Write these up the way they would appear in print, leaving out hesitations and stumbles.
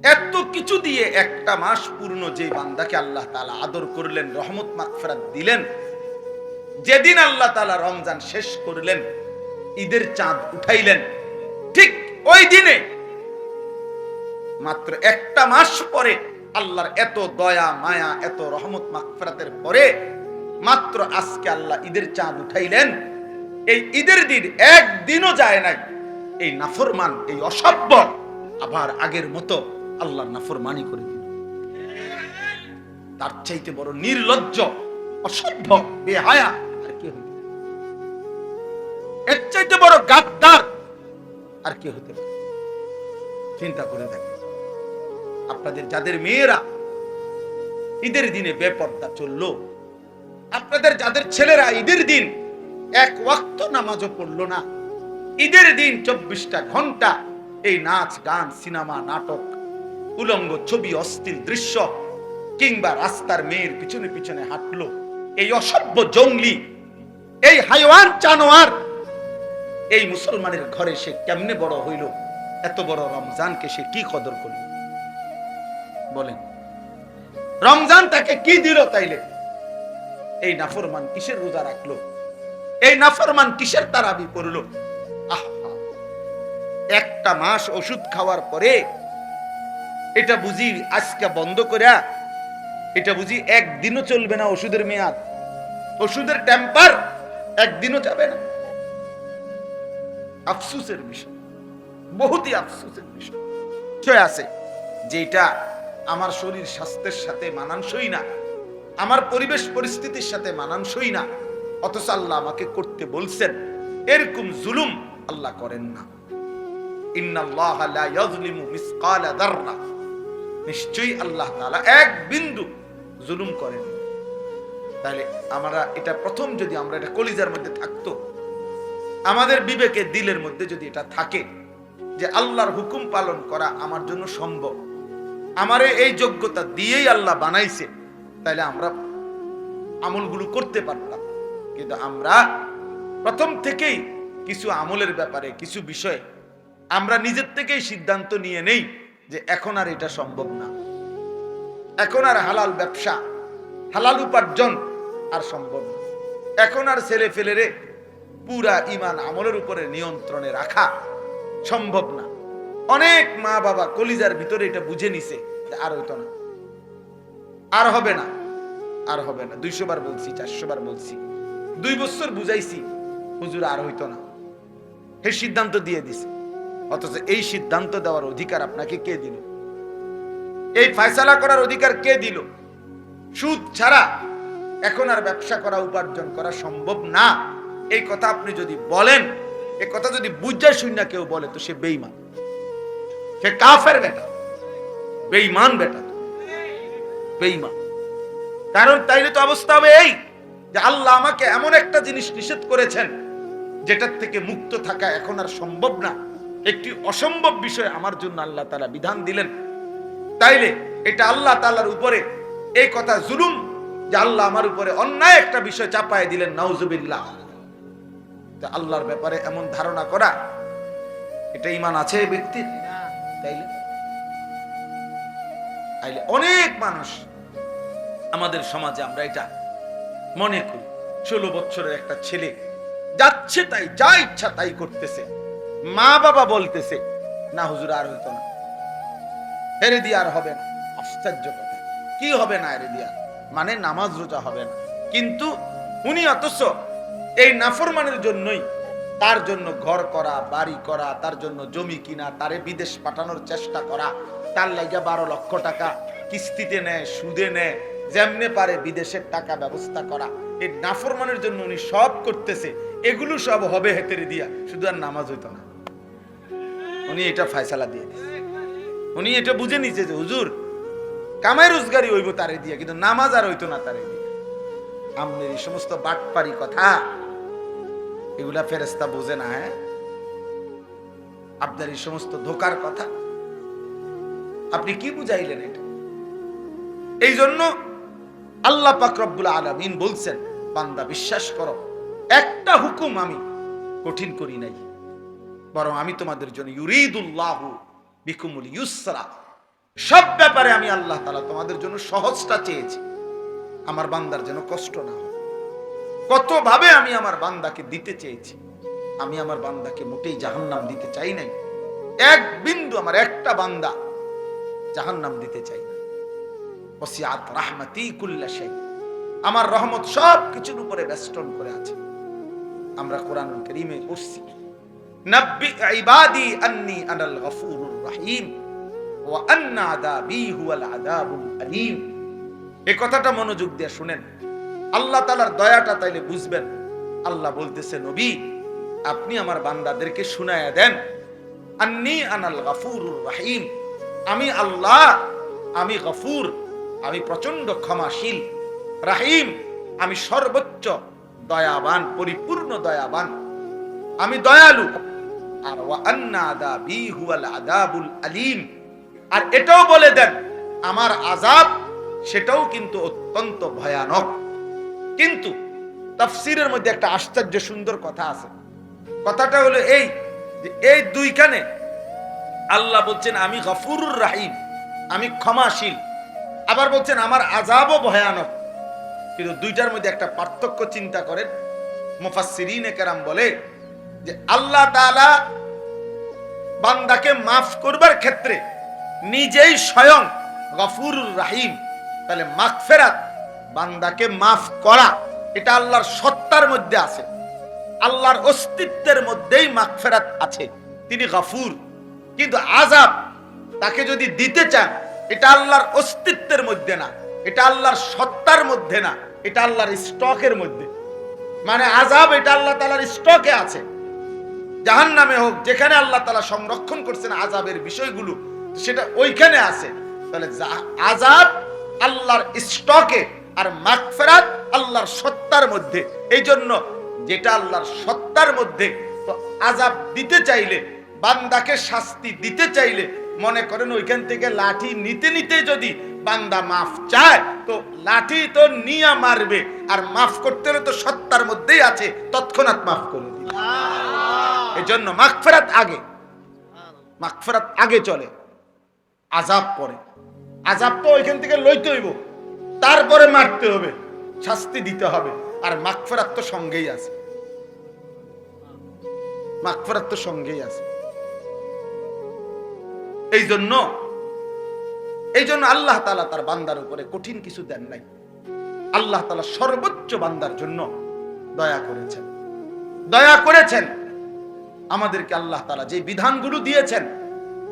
এত কিছু দিয়ে একটা মাস পূর্ণ যে বান্দাকে আল্লাহ তাআলা আদর করলেন, রহমত মাগফিরাত দিলেন, যেদিন আল্লাহ তাআলা রমজান শেষ করলেন, ঈদের চাঁদ উঠাইলেন, ঠিক ওই দিনে মাত্র একটা মাস পরে আল্লাহর এত দয়া মায়া, এত রহমত মাগফিরাতের পরে মাত্র আজকে আল্লাহ ঈদের চাঁদ উঠাইলেন। এই ঈদের দিন একদিনও যায় নাই এই নাফরমান, এই অসভ্য আবার আগের মতো আল্লাহর নাফরমানি করে দিল। তার চাইতে বড় নির্লজ্জ, অসভ্য, বেহায়া আর কি হইতে পারে? এর চাইতে বড় গাদ্দার আর কি হতে পারে? চিন্তা করে দেখেন, আপনাদের যাদের মেয়েরা ঈদের দিনে বেপর্দা চললো, আপনাদের যাদের ছেলেরা ঈদের দিন এক ওয়াক্ত নামাজও পড়লো না, ঈদের দিন 24টা ঘন্টা এই নাচ গান, সিনেমা, নাটক, উলঙ্গ ছবি, অশ্লীল দৃশ্য কিংবা রাস্তার মেয়ের পিছনে পিছনে হাঁটলো, এই অসভ্য জঙ্গলি, এই হাইওয়ান জানোয়ার, এই মুসলমানের ঘরে সে কেমনে বড় হইল? এত বড় রমজানকে সে কি কদর করল? বলেন, রমজান তাকে কি দিল? তাইলে এই নাফরমান কিসের রোজা রাখলো? এই নাফরমান কিসের তারাবি পড়লো? একটা মাস ওষুধ খাওয়ার পরে এটা বুঝি আজকে বন্ধ করিয়া, এটা বুঝি একদিনও চলবে না ওষুধের মেয়াদ, ওষুধের টেম্পার একদিনও যাবে না। আফসোসের বিষয়, বহুতই আফসোসের বিষয় আছে যেটা আমার শরীর স্বাস্থ্যের সাথে মানানসই না, আমার পরিবেশ পরিস্থিতির সাথে মানানসই না, অথচ আল্লাহ আমাকে করতে বলছেন। এরকম জুলুম আল্লাহ করেন না। ইন্নাল্লাহা লা ইয়াযলিমু মিসকালা যাররা, নিশ্চয়ই আল্লাহ তাআলা এক বিন্দু জুলুম করেন। তাহলে আমরা এটা প্রথম, যদি আমরা এটা কলিজার মধ্যে থাকতো, আমাদের বিবেকে দিলের মধ্যে যদি এটা থাকে যে আল্লাহর হুকুম পালন করা আমার জন্য সম্ভব, আমারে এই যোগ্যতা দিয়েই আল্লাহ বানাইছে, তাহলে আমরা আমলগুলো করতে পারতাম। কিন্তু আমরা প্রথম থেকেই কিছু আমলের ব্যাপারে, কিছু বিষয়ে আমরা নিজের থেকেই সিদ্ধান্ত নিয়ে নেই যে এখন আর এটা সম্ভব না, এখন আর হালাল ব্যবসা, হালাল উপার্জন আর সম্ভব না, এখন আর ছেলে ফেলেরে পুরা ইমান আমলের উপরে নিয়ন্ত্রণে রাখা সম্ভব না। অনেক মা বাবা কলিজার ভিতরে এটা বুঝে নিছে যে আর হইতো না, আর হবে না, আর হবে না। 200 বার বলছি, 400 বার বলছি, 2 বছর বুঝাইছি, হুজুর আর হইতো না, এই সিদ্ধান্ত দিয়ে দিছে। অথচ এই সিদ্ধান্ত দেওয়ার অধিকার আপনাকে কে দিল? এই ফয়সালা করার অধিকার কে দিল? সুদ ছাড়া এখন আর ব্যবসা করা, উপার্জন করা সম্ভব না, এই কথা আপনি যদি বলেন, এই কথা যদি বুঝা শুনে কেউ বলে, তো সে বেঈমান, সে কাফের বেটা, বেঈমান বেটা, বেঈমান। কারণ তাইলে তো অবস্থা হবে এই যে আল্লাহ আমাকে এমন একটা জিনিস নিষেধ করেছেন যেটার থেকে মুক্ত থাকা এখন আর সম্ভব না, একটি অসম্ভব বিষয় আমার জন্য আল্লাহ তাআলা বিধান দিলেন। তাইলে এটা আল্লাহ তাআলার উপরে এই কথা জুলুম যে আল্লাহ আমার উপরে অন্যায় একটা বিষয় চাপায় দিলেন, নাউজুবিল্লাহ। তা আল্লাহর ব্যাপারে এমন ধারণা করা, এটা ঈমান আছে এই ব্যক্তির? তাইলে অনেক মানুষ আমাদের সমাজে আমরা এটা মনে করি, 16 বছরের একটা ছেলে যাচ্ছে তাই, যা ইচ্ছা তাই করতেছে, মা বাবা বলতেছে না হুজুর আর হইতো না, হেরে দিয়ে আর হবে না। আশ্চর্য কথা, কি হবে না হেরে দিয়া? মানে নামাজ রোজা হবে না, কিন্তু উনি অথচ এই নাফরমানের জন্যই, তার জন্য ঘর করা, বাড়ি করা, তার জন্য জমি কিনা, তারে বিদেশ পাঠানোর চেষ্টা করা, তার লাগা 12 লক্ষ টাকা কিস্তিতে নেয়, সুদে নেয়, যেমনে পারে বিদেশের টাকা ব্যবস্থা করা, এই নাফরমানের জন্য উনি সব করতেছে। এগুলো সব হবে হেতেরে দিয়া, শুধু আর নামাজ হইতো না। উনি এটা ফয়সালা দিয়ে দিয়েছে, উনি এটা বুঝে নিছে যে হুজুর কামাই রোজগারি হইব তারে দিয়া, কিন্তু নামাজ আর হইতো না তারে দিয়া। আমাদের এই সমস্ত বাটপারি কথা, এগুলা ফেরেশতা বোঝে না। হ্যাঁ, আপনার এই সমস্ত ধোকার কথা আপনি কি বুঝাইলেন? এটা এই জন্য আল্লাহ পাক রব্বুল আলামিন বলছেন, বান্দা বিশ্বাস করো, একটা হুকুম আমি কঠিন করি নাই, বরং আমি তোমাদের জন্য ইউরিদুল্লাহু বিকুমুল ইউসরা, সব ব্যাপারে আমি আল্লাহ তাআলা তোমাদের জন্য সহজটা চেয়েছি, আমার বান্দার যেন কষ্ট না হয়। কত ভাবে আমি আমার বান্দাকে দিতে চেয়েছি, আমি আমার বান্দাকে মোটেই জাহান্নাম দিতে চাই নাই। এক বিন্দু আমার একটা বান্দা জাহান্নাম দিতে চাই না। ওয়াসিআত রাহমাতি কুল্লা শাই, আমার রহমত সব কিছুর উপরে বেষ্টন করে আছে। আমরা কোরআনুল কারীমে পড়ছি, নাব্বি ইবাদি আন্নী আনাল গফুরুর রহিম ওয়া আন্না আযাবি হুয়াল আযাবুল আলীম। এই কথাটা মনোযোগ দিয়ে শুনেন, আল্লাহ তাআলার দয়াটা তাইলে বুঝবেন। আল্লাহ বলতেছে, নবী আপনি আমার বান্দাদেরকে শুনায়া দেন, আন্নী আনাল গফুরুর রহিম, আমি আল্লাহ, আমি গফুর, আমি প্রচন্ড ক্ষমাশীল, রাহিম, আমি সর্বোচ্চ দয়াবান, পরিপূর্ণ দয়াবান, আমি দয়ালু। আর ওয়া আন্না আযাবি হুয়াল আযাবুল আলীম, আর এটাও বলে দেন আমার আযাব সেটাও কিন্তু অত্যন্ত ভয়ানক। কিন্তু তাফসীরের মধ্যে একটা আশ্চর্য সুন্দর কথা আছে। কথাটা হলো এই যে এই দুইখানে আল্লাহ বলছেন আমি গফুরুর রাহিম, আমি ক্ষমাশীল, আবার বলছেন আমার আযাবও ভয়ানক। কিন্তু দুইটার মধ্যে একটা পার্থক্য চিন্তা করেন। মুফাসসিরিনে কেরাম বলে যে আল্লাহ তাআলা বান্দাকে মাফ করবার ক্ষেত্রে নিজেই স্বয়ং গফুরুর রাহিম, তাহলে মাগফিরাত, বান্দাকে মাফ করা, এটা আল্লাহর সত্তার মধ্যে আছে, আল্লাহর অস্তিত্বের মধ্যেই মাগফিরাত আছে, তিনি গফুর। কিন্তু আযাব তাকে যদি দিতে চান, এটা আল্লাহর অস্তিত্বের মধ্যে না, এটা আল্লাহর সত্তার মধ্যে না, এটা আল্লাহর স্টকের মধ্যে। মানে আযাব এটা আল্লাহ তাআলার স্টকে আছে, জাহান্নামে হোক, যেখানে আল্লাহ তাআলা সংরক্ষণ করছেন আযাবের বিষয়গুলো, সেটা ওইখানে আছে। তাহলে আযাব আল্লাহর স্টকে আর মাগফিরাত আল্লাহর সত্তার মধ্যে। এই জন্য যেটা আল্লাহর সত্তার মধ্যে, তো আযাব দিতে চাইলে, বান্দাকে শাস্তি দিতে চাইলে, মনে করেন ওইখান থেকে লাঠি নিতে নিতে যদি বান্দা মাফ চায়, তো লাঠি তো নিয়া মারবে, আর মাফ করতে হলে তো সত্তার মধ্যেই আছে, তৎক্ষণাৎ মাফ করে দিবে। এই জন্য মাগফিরাত আগে, মাগফিরাত আগে চলে, আযাব পরে। আযাব তো ওইখান থেকে লইতে হইব, তারপরে মারতে হবে, শাস্তি দিতে হবে, আর মাগফিরাত তো সঙ্গেই আছে, মাগফিরাত তো সঙ্গেই আছে। এই জন্য আল্লাহ তাআলা তার বান্দার উপরে কঠিন কিছু দেন নাই। আল্লাহ তাআলা সর্বোচ্চ বান্দার জন্য দয়া করেছেন, দয়া করেছেন। আমাদেরকে আল্লাহ তাআলা যে বিধানগুলো দিয়েছেন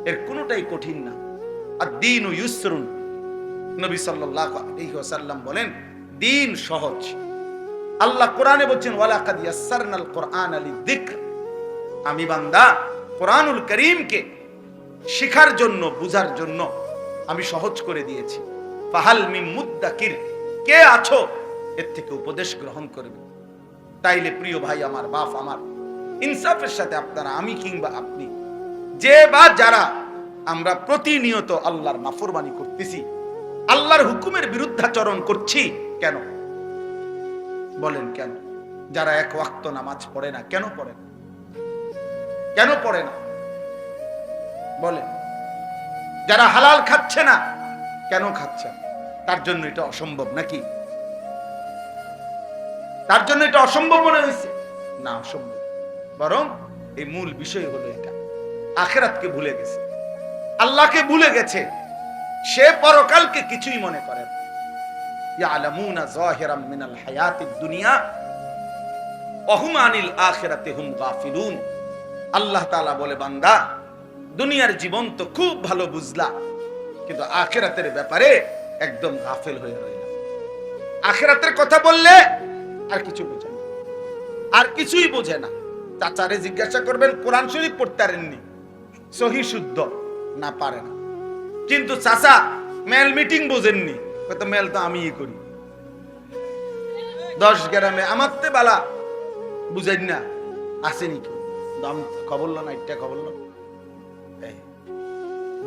এর কোনোটাই কঠিন না। আদ-দীনু ইউসরুন, নবী সাল্লাল্লাহু আলাইহি ওয়াসাল্লাম বলেন দ্বীন সহজ। আল্লাহ কোরআনে বলেন ওয়ালাকাদ ইয়াসসারনাল কুরআনা লিযিকর, আমি বান্দা কোরআনুল কারীমকে শিখার জন্য, বুঝার জন্য আমি সহজ করে দিয়েছি। ফাহাল মিন মুদ্দাকির, কে আছো এর থেকে উপদেশ গ্রহণ করবে? তাইলে প্রিয় ভাই আমার, বাপ আমার, ইনসাফের সাথে আপনারা, আমি কিংবা আপনি, যে বা যারা আমরা প্রতিনিয়ত আল্লাহর নাফরমানি করতেছি, আল্লাহর হুকুমের বিরুদ্ধাচরণ করছি, কেন বলেন? কেন? যারা এক ওয়াক্ত নামাজ পড়ে না, কেন পড়ে না? কেন পড়ে না বলেন? যারা হালাল খাচ্ছে না, কেন খাচ্ছে? তার জন্য এটা অসম্ভব নাকি? তার জন্য এটা অসম্ভব মনে হয়েছে? না, অসম্ভব। বরং এই মূল বিষয় হলো এটা, আখিরাতকে ভুলে গেছে, আল্লাহকে ভুলে গেছে, সে পরকালকে কিছুই মনে করে না। ইয়ালামুনা যাহিরাম মিনাল হায়াতিদ দুনিয়া ওয়া হুম আনিল আখিরাতি হুম গাফিলুন। আল্লাহ তাআলা বলে, বান্দা দুনিয়ার জীবন তো খুব ভালো বুঝলা, কিন্তু আখিরাতের ব্যাপারে একদম গাফেল হয়ে রইলা। আখিরাতের কথা বললে আর কিছু বোঝে না, আর কিছুই বোঝে না। চাচারে জিজ্ঞাসা করবেন কোরআন শরীফ পড়তে পারেননি, সহি শুদ্ধ না, পারে না। কিন্তু চাচা মেল মিটিং বোঝেননি, হয়তো মেল তো আমিই করি, 10 গ্রামে আমারতে বালা বুঝেন না, আসেনি কেউ, দাম খবর লো না, এটা খবর লো।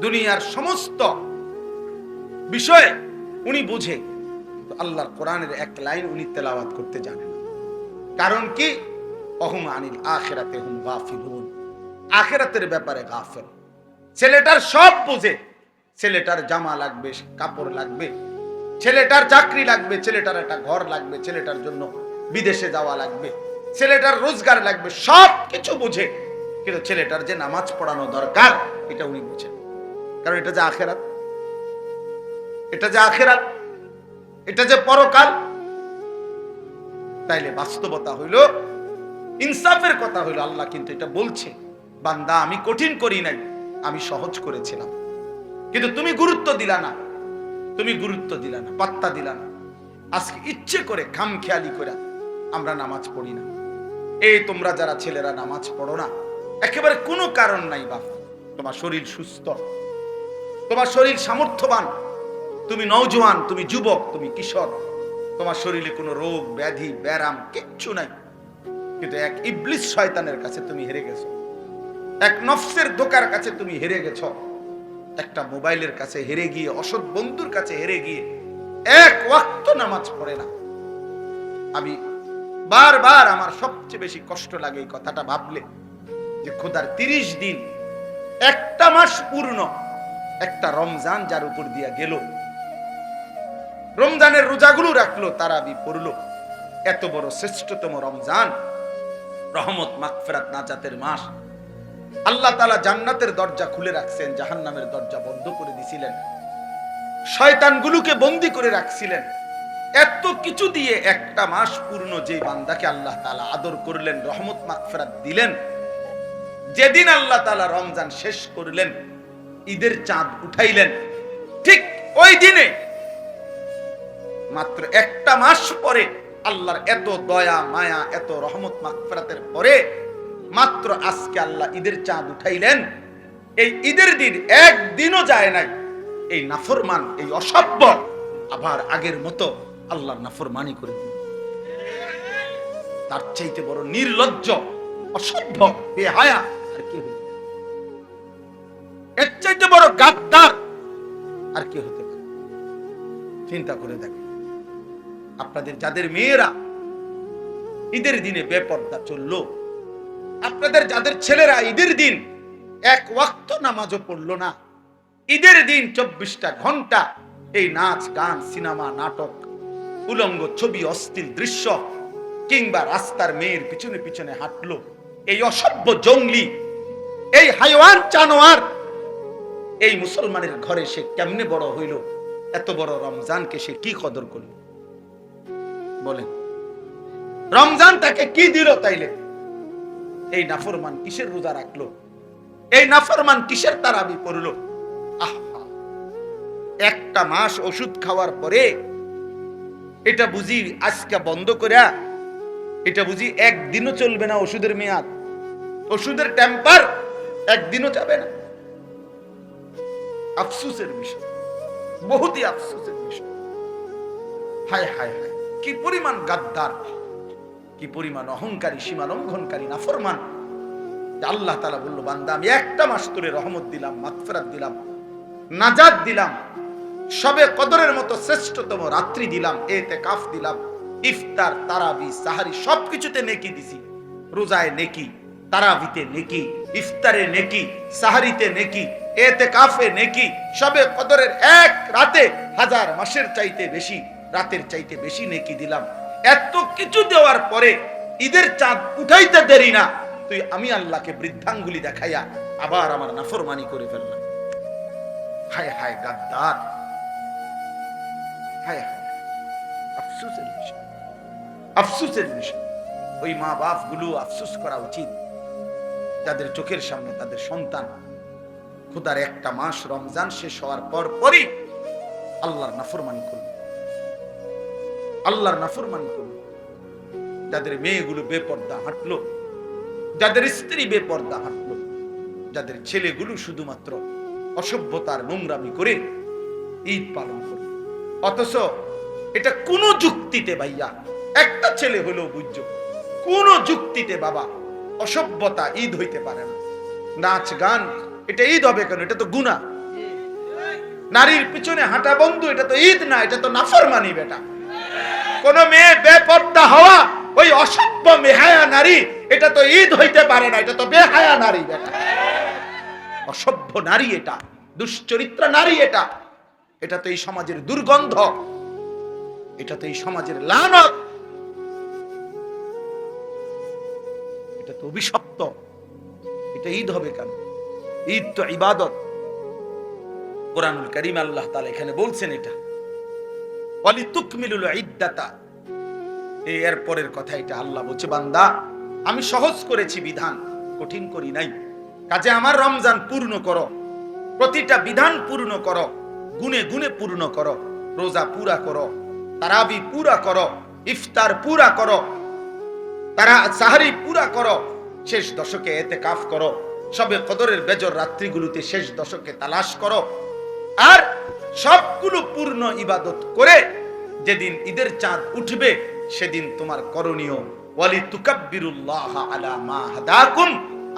দুনিয়ার সমস্ত বিষয়ে উনি বুঝে, আল্লাহর কোরআনের এক লাইন উনি তেলাওয়াত করতে জানেন। কারণ কি? অহুম আনিল আখিরাতে হুম গাফিলুন, আখিরাতের ব্যাপারে গাফেল। ছেলেটার সব বুঝে, ছেলেটার জামা লাগবে, কাপড় লাগবে, ছেলেটার চাকরি লাগবে, ছেলেটার একটা ঘর লাগবে, ছেলেটার জন্য বিদেশে যাওয়া লাগবে, ছেলেটার রোজগার লাগবে, সব কিছু বুঝে। কিন্তু ছেলেটার যে নামাজ পড়ানো দরকার এটা উনি বুঝেন। কারণ এটা যে আখেরাত, এটা যে আখেরাত, এটা যে পরকাল। তাইলে বাস্তবতা হইল, ইনসাফের কথা হইল, আল্লাহ কিন্তু এটা বলছে, বান্দা আমি কঠিন করি নাই, আমি সহজ করেছিলাম, কিন্তু তুমি গুরুত্ব দিলা না, তুমি গুরুত্ব দিলা না, পাত্তা দিলা না। আজকে ইচ্ছে করে খামখেয়ালি করে আমরা নামাজ পড়ি না। এই তোমরা যারা ছেলেরা নামাজ পড়ো না, একেবারে কোনো কারণ নাই বাপ। তোমার শরীর সুস্থ, তোমার শরীর সামর্থ্যবান, তুমি নওজোয়ান, তুমি যুবক, তুমি কিশোর, তোমার শরীরে কোনো রোগ ব্যাধি ব্যারাম কিচ্ছু নাই। কিন্তু এক ইবলিস শয়তানের কাছে তুমি হেরে গেছো, এক নফসের ধোঁকার কাছে তুমি হেরে গেছো, একটা মোবাইলের কাছে হেরে গিয়ে, অসৎ বন্ধুর কাছে হেরে গিয়ে এক ওয়াক্ত নামাজ পড়ে না। আমি বারবার, আমার সবচেয়ে বেশি কষ্ট লাগে এই কথাটা ভাবলে, যে খোদার 30 দিন, একটা মাস পূর্ণ, একটা রমজান যার উপর দিয়া গেল, রমজানের রোজাগুলো রাখলো, তারাবি পড়লো, এত বড় শ্রেষ্ঠতম রমজান, রহমত মাগফিরাত নাজাতের মাস, আল্লাহ তাআলা জান্নাতের দরজা খুলে রাখছেন, জাহান্নামের দরজা বন্ধ করে দিছিলেন, শয়তানগুলোকে বন্দী করে রাখছিলেন। এত কিছু দিয়ে একটা মাস পূর্ণ যে বান্দাকে আল্লাহ তাআলা আদর করলেন, রহমত মাগফিরাত দিলেন, যেদিন আল্লাহ তাআলা রমজান শেষ করলেন, ঈদের চাঁদ উঠাইলেন, ঠিক ওই দিনে মাত্র একটা মাস পরে আল্লাহর এত দয়া মায়া, এত রহমত মাগফিরাতের পরে মাত্র আজকে আল্লাহ ঈদের চাঁদ উঠাইলেন। এই ঈদের দিন একদিনও যায় নাই এই নাফরমান, এই অসভ্য আবার আগের মতো আল্লাহর নাফরমানি করে দিল। তার চাইতে বড় নির্লজ্জ, অসভ্য, বেহায়া আর কি হইল? এর চাইতে বড় গাদ্দার আর কি হতে পারে? চিন্তা করে দেখেন, আপনাদের যাদের মেয়েরা ঈদের দিনে বেপর্দা চললো, আপনাদের যাদের ছেলেরা ঈদের দিন এক ওয়াক্ত নামাজও পড়লো না, ঈদের দিন 24টা ঘন্টা এই নাচ গান, সিনেমা, নাটক, উলঙ্গ ছবি, অশ্লীল দৃশ্য, কিংবা রাস্তার মেয়ের পিছনে পিছনে হাঁটলো, এই অসভ্য জঙ্গলি, এই হাইওয়ান জানোয়ার, এই মুসলমানের ঘরে সে কেমনে বড় হইল? এত বড় রমজানকে সে কি কদর করল বলেন? রমজান তাকে কি দিল? তাইলে এই নাফরমান কিসের রোজা রাখলো? এই নাফরমান কিসের তারাবি পড়লো? আহা, একটা মাস ওষুধ খাওয়ার পরে এটা বুঝি আজকে বন্ধ করে, এটা বুঝি একদিনও চলবে না ওষুধের মেয়াদ, ওষুধের টেম্পার একদিনও যাবে না। আফসোসের বিষয়, বহুতই আফসোসের বিষয়। হায় হায় হায়, কি পরিমাণ গাদ্দার, কি পরিমাণ অহংকারী, সীমা লঙ্ঘনকারী নাফরমান। আল্লাহ তাআলা বলল, বান্দা আমি একটা মাস তোরে রহমত দিলাম, মাগফিরাত দিলাম, নাজাত দিলাম, সবে কদরের মতো শ্রেষ্ঠতম রাত্রি দিলাম, ইতিকাফ দিলাম, ইফতার, তারাবি, সাহারি সবকিছুতে নেকি দিছি। রোজায় নেকি, তারাবিতে নেকি, ইফতারে নেকি, সাহারিতে নেকি, ইতিকাফে নেকি, সবে কদরের এক রাতে 1000 মাসের চাইতে বেশি, রাতের চাইতে বেশি নেকি দিলাম। এত কিছু দেওয়ার পরে ঈদের চাঁদ উঠাইতে দেরি না, তুই আমি আল্লাহকে বৃদ্ধাঙ্গুলি দেখাইয়া আবার আমার নাফরমানি করে ফেললাম। হায় হায় গাদ্দার, হায় হায়, আফসোসের বিষয়, আফসোসের বিষয়। ওই মা বাপ গুলো আফসোস করা উচিত, যাদের চোখের সামনে তাদের সন্তান খোদার একটা মাস রমজান শেষ হওয়ার পর পরই আল্লাহর নাফরমানি করল, আল্লাহর নাফরমানি করল। যাদের মেয়েগুলো বেপর্দা হাঁটলো, যাদের স্ত্রী বেপর্দা হাঁটলো, যাদের ছেলেগুলো শুধুমাত্র অসভ্যতার নোংরামি করে ঈদ পালন করল। অথচ এটা কোন যুক্তিতে ভাইয়া, একটা ছেলে হলেও বুঝছো, কোন যুক্তিতে বাবা অসভ্যতা ঈদ হইতে পারে না। নাচ গান এটা ঈদ হবে কেন? এটা তো গুনাহ। নারীর পিছনে হাঁটা বন্ধু, এটা তো ঈদ না, এটা তো নাফরমানি বেটা। কোন মেয়ে বেপর্দা হওয়া, ওই অসভ্য বেহায়া নারী, এটা তো ঈদ হইতে পারে না, এটা তো বেহায়া নারী বেটা, অসভ্য নারী এটা। দুশ্চরিত্র নারী এটা। এটা তো এই সমাজের দুর্গন্ধ, এটা তো এই সমাজের লানত, এটা তো অভিশপ্ত। এটা ঈদ হবে কেন? ঈদ তো ইবাদত। কুরআনুল কারীম আল্লাহ তাআলা এখানে বলছেন এটা ওয়ালিতুকমিলুল ইদ্দাতা। এর পরের কথা এটা আল্লাহ বলছে, বান্দা আমি সহজ করেছি বিধান, কঠিন করি নাই। কাজে আমার রমজান পূর্ণ করো, প্রতিটা বিধান পূর্ণ করো, গুণে গুণে পূর্ণ করো, রোজা পুরা করো, তারাবি পুরা করো, ইফতার পুরা করো, সাহরি পুরা করো, শেষ দশকে ইতিকাফ করো, সবে কদরের বেজর রাত্রিগুলোতে শেষ দশকে তালাশ করো। আর সবগুলো পূর্ণ ইবাদত করে যেদিন ঈদের চাঁদ উঠবে সেদিন তোমার করণীয় ওয়ালিতুকাব্বিরুল্লাহ আলা মা হাদাকুম।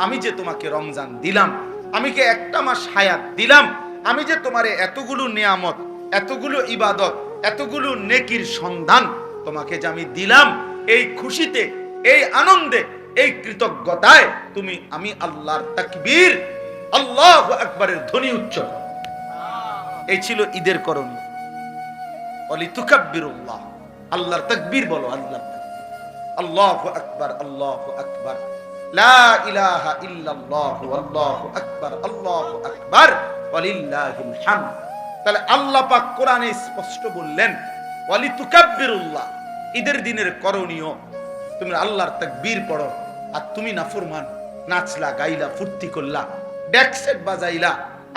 আমি যে তোমাকে রমজান দিলাম, আমি যে একটা মাস হায়াত দিলাম, আমি যে তোমারে এতগুলো নিয়ামত, এতগুলো ইবাদত, এতগুলো নেকির সন্ধান তোমাকে যে আমি দিলাম, এই খুশিতে, এই আনন্দে, এই কৃতজ্ঞতায় তুমি আমি আল্লাহর তাকবীর, আল্লাহু আকবারের ধ্বনি উচ্চ করো। এই ছিল ঈদের করণীয়। ওয়ালিতুকাব্বিরুল্লাহ, আল্লাহর তাকবীর বলো, আল্লাহর তাকবীর, আল্লাহু আকবার, আল্লাহু আকবার, লা ইলাহা ইল্লাল্লাহু আল্লাহু আকবার, আল্লাহু আকবার ওয়ালিল্লাহিল হামদ। তাহলে আল্লাহ পাক কোরআনে স্পষ্ট বললেন ওয়ালিতুকাব্বিরুল্লাহ, ঈদের দিনের করণীয় তুমি আল্লাহর তাকবীর পড়ো। আর তুমি নাফরমান, নাচলা, গাইলা, ফুর্তি করলা, ডেক সেট বাজাইলা,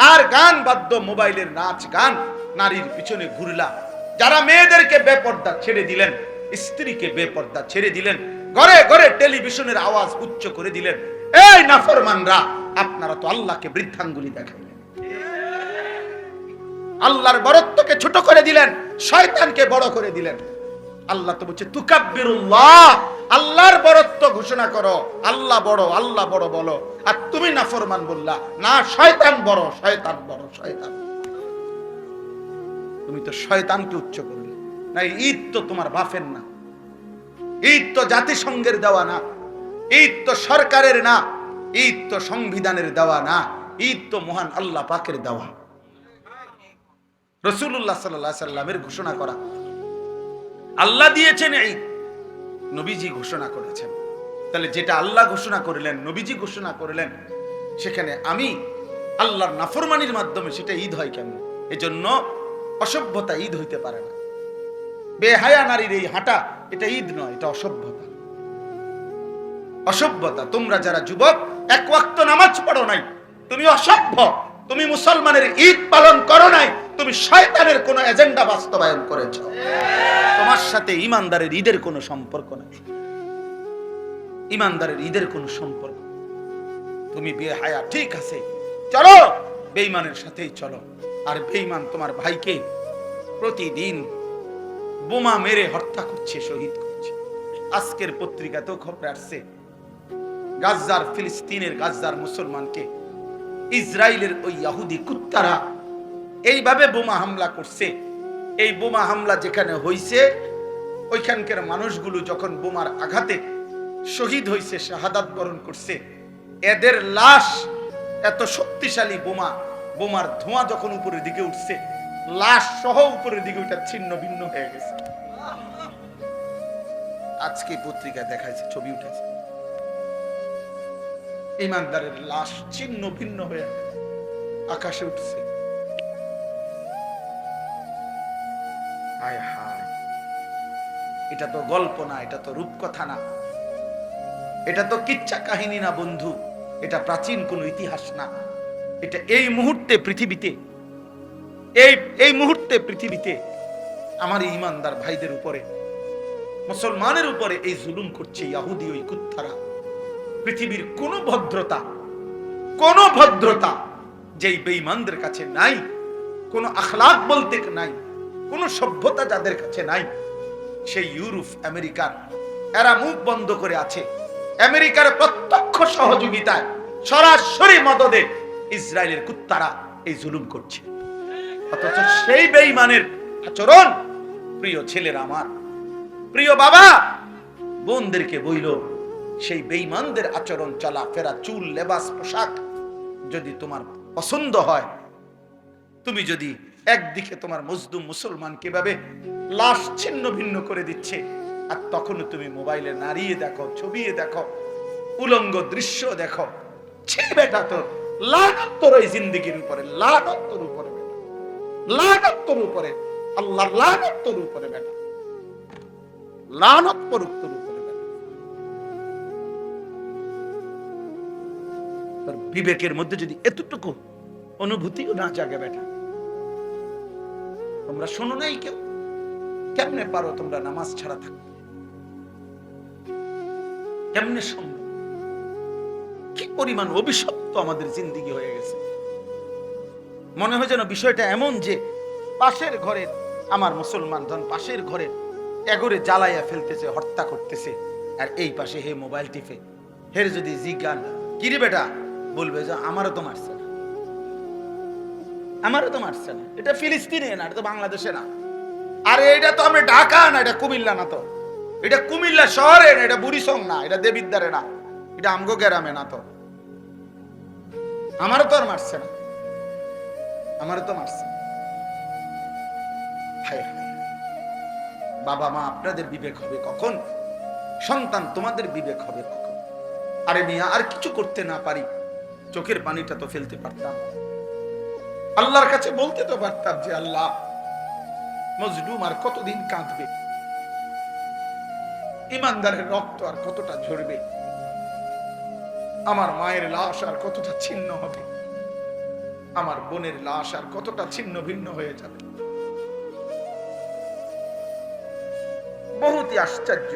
আর গান বাদ্য, মোবাইলের নাচ গান, নারীর পিছনে ঘুরলা, যারা মেয়েদেরকে বেপর্দা ছেড়ে দিলেন, স্ত্রীকে বেপর্দা ছেড়ে দিলেন, ঘরে ঘরে টেলিভিশনের আওয়াজ উচ্চ করে দিলেন, এই নাফরমানরা আপনারা তো আল্লাহকে বৃদ্ধাঙ্গুলি দেখাইলেন, আল্লাহর বরত্বকে ছোট করে দিলেন, শয়তানকে বড় করে দিলেন। আল্লাহ তো বলছে তুকাব্বিরুল্লাহ, আল্লাহর বরত্ব ঘোষণা করো, আল্লাহ বড়, আল্লাহ বড় বলো। আর তুমি নাফরমান বললা, না শয়তান বড়, শয়তান বড়, শয়তান। তুমি তো শয়তানকে উচ্চ করলে। না, ঈদ তো তোমার বাপের না, ঈদ তো জাতিসংঘের দেওয়া না, ঈদ তো সরকারের না, ঈদ তো সংবিধানের দেওয়া না, ঈদ তো মহান আল্লাহ পাকের দেওয়া। রাসূলুল্লাহ সাল্লাল্লাহু আলাইহি সাল্লামের ঘোষণা করা, আল্লাহ দিয়েছেন ঈদ, নবীজি ঘোষণা করেছেন। তাহলে যেটা আল্লাহ ঘোষণা করলেন, নবীজি ঘোষণা করলেন, সেখানে আমি আল্লাহর নাফরমানির মাধ্যমে সেটা ঈদ হয় কেন? এজন্য অসভ্যতা ঈদ হইতে পারে না। বেহায়া নারীর এই হাঁটা, এটা ঈদ নয়, এটা অসভ্যতা। অসভ্যতা। তোমরা যারা যুবক এক ওয়াক্ত নামাজ পড়ো নাই, তুমি অসভ্য। তুমি মুসলমানের ঈদ পালন করো নাই, তুমি শয়তানের কোন এজেন্ডা বাস্তবায়ন করেছো। তোমার সাথে ইমানদারের ঈদের কোনো সম্পর্ক নাই, ইমানদারের ঈদের কোনো সম্পর্ক। তুমি বেহায়া, ঠিক আছে, চলো বেঈমানের সাথেই চলো। আর বেঈমান তোমার ভাইকে প্রতিদিন বোমা মেরে হত্যা করছে, শহীদ করছে। আজকের পত্রিকাতেও খবর আসছে, গাজার, ফিলিস্তিনের গাজার মুসলমানকে ইসরায়েলের ওই ইহুদি কুত্তারা এইভাবে বোমা হামলা করছে। এই বোমা হামলা যেখানে হইছে, ওইখানকার মানুষগুলো যখন বোমার আঘাতে শহীদ হইছে, শাহাদাত বরণ করছে, এদের লাশ এত শক্তিশালী বোমা, বোমার ধোঁয়া যখন উপরের দিকে উঠছে, লাশ সহ উপরের দিকে ওইটা ছিন্ন ভিন্ন হয়ে গেছে। আজকে পত্রিকায় দেখাইছে, ছবি উঠেছে, ইমানদারের লাশ ছিন্ন ভিন্ন হয়ে আকাশে উঠছে। হায় হায়, এটা তো গল্প না, এটা তো রূপকথা না, এটা তো কিচ্ছা কাহিনী না বন্ধু, এটা প্রাচীন কোন ইতিহাস না। এটা এই মুহূর্তে পৃথিবীতে, এই মুহূর্তে পৃথিবীতে আমার ইমানদার ভাইদের উপরে, মুসলমানের উপরে এই জুলুম করছে ইহুদি ওই কুত্তারা। পৃথিবীর কোন ভদ্রতা যেই বেঈমানদের কাছে নাই, কোন আখলাক বলতে নাই, কোন সভ্যতা যাদের কাছে নাই, সেই ইউরোপ, আমেরিকার এরা মুখ বন্ধ করে আছে। আমেরিকার প্রত্যক্ষ সহযোগিতায়, সরাসরি মদদে ইসরায়েলের কুত্তারা এই জুলুম করছে। অথচ সেই বেঈমানের আচরণ, প্রিয় ছেলেরা আমার, প্রিয় বাবা বোনদেরকে বইল, সেই বেঈমানদের আচরণ, চলাফেরা, চুল, লেবাস, পোশাক যদি তোমার পছন্দ হয়, তুমি যদি একদিকে তোমার মজলুম মুসলমান কিভাবে লাশ ছিন্ন ভিন্ন করে দিচ্ছে, আর তখনও তুমি মোবাইলে নাড়িয়ে দেখো, ছবিয়ে দেখো, উলঙ্গ দৃশ্য দেখো, ছি বেটা তোর, লানত তোর এই জিন্দেগির উপরে, লানত তোর উপরে বেটা, লানত তোর উপরে, আল্লাহর লানত তোর উপরে বেটা, লানত পড়ুক তোর উপরে বেটা। তোর বিবেকের মধ্যে যদি এতটুকু অনুভূতিও না জাগে বেটা, তোমরা শোনো নাই কেউ, কেমনে পারো তোমরা নামাজ ছাড়া থাকতে? কেমনে সম্ভব? কি পরিমাণ অভিশপ্ত আমাদের জিন্দেগি হয়ে গেছে। মনে হয় যেন বিষয়টা এমন যে পাশের ঘরের আমার মুসলমান ধন পাশের ঘরের এগরে জ্বালাইয়া ফেলতেছে, হত্যা করতেছে, আর এই পাশে হে মোবাইল টিপে। হের যদি জিজ্ঞান কিরে বেটা, বলবে যে আমারও তো মারছে না, আমারও তো মারছে না, এটা ফিলিস্তিনে না, এটা তো বাংলাদেশে না, আরে এটা তো আমরা ঢাকা না, এটা কুমিল্লা না, তো এটা কুমিল্লা শহরে না, এটা বুড়িসং না, এটা দেবিদ্বারে না, এটা আমগো গ্রামে না, তো আমারও তো আর মারছে না, আমারও তো মারছে। হায় হায়, বাবা মা আপনাদের বিবেক হবে কখন? সন্তান তোমাদের বিবেক হবে কখন? আরে মিয়া, আর কিছু করতে না পারি, চোখের পানিটা তো ফেলতে পারতাম, আল্লাহর কাছে বলতে তো পারতাম যে আল্লাহ, মজলুম আর কতদিন কাঁদবে, ইমানদারের রক্ত আর কতটা ঝরবে, আমার মায়ের লাশ আর কতটা ছিন্ন হবে, আমার বোনের লাশ আর কতটা ছিন্ন ভিন্ন হয়ে যাবে। বহুতই আশ্চর্য।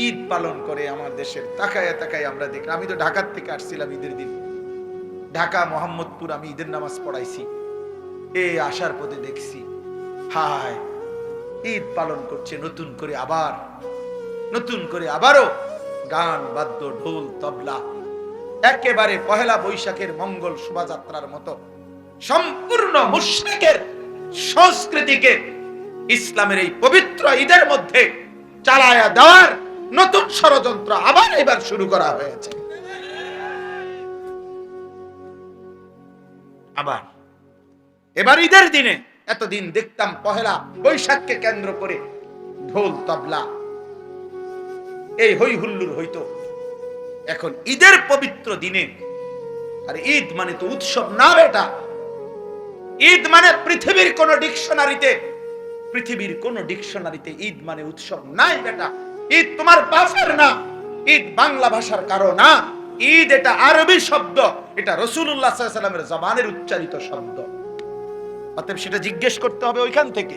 ঈদ পালন করে আমার দেশের, তাকায় তাকায় আমরা দেখলাম, আমি তো ঢাকার থেকে আসছিলাম ঈদের দিন, ঢাকা মোহাম্মদপুর আমি ঈদের নামাজ পড়াইছি, এই আসার পথে দেখছি হায়, ঈদ পালন করছে নতুন করে, আবার নতুন করে আবারও গান বাদ্য ঢোল তবলা, একেবারে পহেলা বৈশাখের মঙ্গল শোভাযাত্রার মতো সম্পূর্ণ মুশরিকের সংস্কৃতিকে ইসলামের এই পবিত্র ঈদের মধ্যে চালায়া দেওয়ার নতুন ষড়যন্ত্র আবার এবার শুরু করা হয়েছে। আবার এবার ঈদের দিনে, এতদিন দেখতাম পহেলা বৈশাখকে কেন্দ্র করে ঢোল তবলা এই হই হুল্লুর হইতো, এখন ঈদের পবিত্র দিনে, আর ঈদ মানে তো উৎসব না বেটা, ঈদ মানে পৃথিবীর কোন ডিকশনারিতে ঈদ মানে উৎসব নাই বেটা। ঈদ তোমার বাপের না, ঈদ বাংলা ভাষার কারো না, ঈদ এটা আরবি শব্দ, এটা রাসূলুল্লাহ সাল্লাল্লাহু আলাইহি ওয়াসাল্লামের জবানের উচ্চারিত শব্দ, অতএব সেটা জিজ্ঞেস করতে হবে ওইখান থেকে।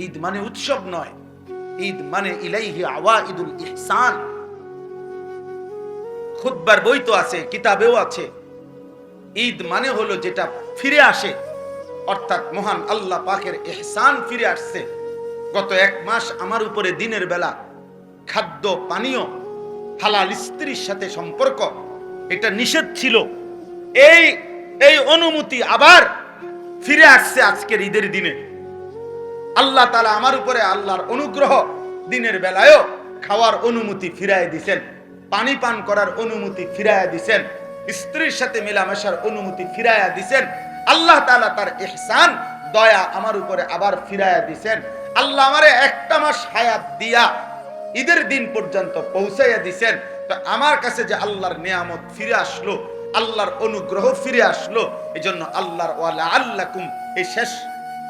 ঈদ মানে উৎসব নয়, ঈদ মানে ইলাইহি আওয়াইদুল ইহসান। খুতবার বই তো আছে, কিতাবেও আছে, ঈদ মানে হলো যেটা ফিরে আসে, অর্থাৎ মহান আল্লাহ পাকের ইহসান ফিরে আসছে। গত এক মাস আমার উপরে দিনের বেলা খাদ্য পানীয়, হালাল স্ত্রীর সাথে সম্পর্ক, এটা নিষেধ ছিল, এই অনুমতি আবার ফিরে আসছে আজকের ঈদের দিনে। আল্লাহ তাআলা আমার উপরে আল্লাহর অনুগ্রহ, দিনের বেলায়ও খাওয়ার অনুমতি ফিরায় দিছেন, পানি পান করার অনুমতি ফিরায় দিছেন, স্ত্রীর সাথে মেলামেশার অনুমতি ফিরায়া দিছেন। আল্লাহ তাআলা তার ইহসান দয়া আমার উপরে আবার ফিরায়া দিছেন। আল্লাহ আমারে একটা মাস হায়াত দিয়া ঈদের দিন পর্যন্ত পৌঁছাইয়া দিছেন। তো আমার কাছে যে আল্লাহর নিয়ামত ফিরে আসলো, আল্লাহর অনুগ্রহ ফিরে আসলো, এজন্য আল্লাহর ওয়ালা আল্লাকুম, এই শেষ